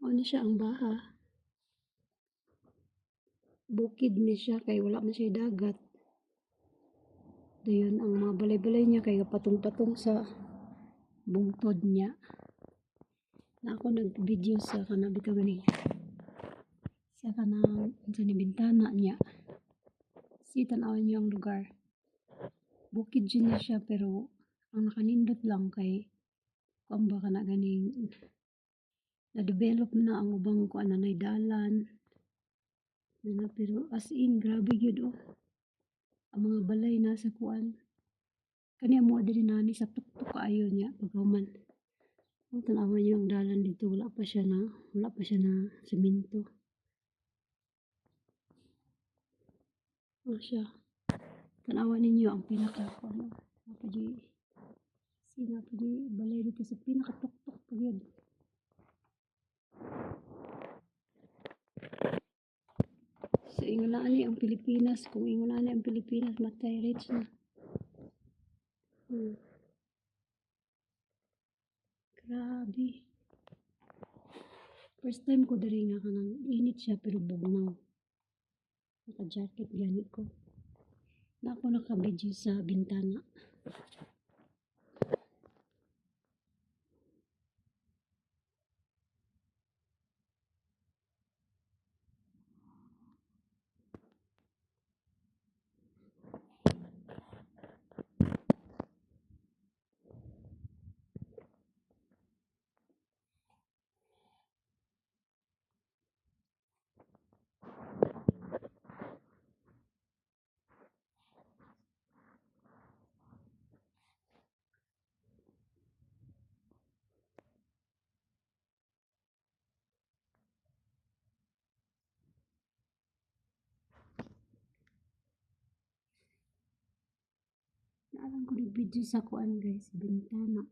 Ano siya ang baha. Bukid ni siya kay wala man siya dagat. Dayon ang mga balay-balay niya kay patong-patong sa bungtod niya. Na ako nag-video sa kanang bitaw gani. Sa kanang sa ni bintana niya. Si tan-awon niyo ang lugar. Bukid dyan na siya pero ang nakanindot lang kay kung baka na ganing na-develop na ang ubang kuan na dalan. Pero as in grabe gyud oh. Ang mga balay nasa kuan. Kaniya mo diri nani sa tuktok kaayo niya paghuman. Ang tanawan niyo ang dalan dito wala pa siya na semento. Siya. Tanawan ninyo ang pinaka ano, napadi balay dito sa pinaka tuktok pa gyud. So ingon na ani ang Pilipinas, kung ingon na ani ang Pilipinas matay rich na. Grabe. First time ko diri nga kanang init siya pero bugnaw. Naka-jacket gani ko. Na ako naka-video sa bintana. Naalang ko nag-video sa kuan guys, bintana.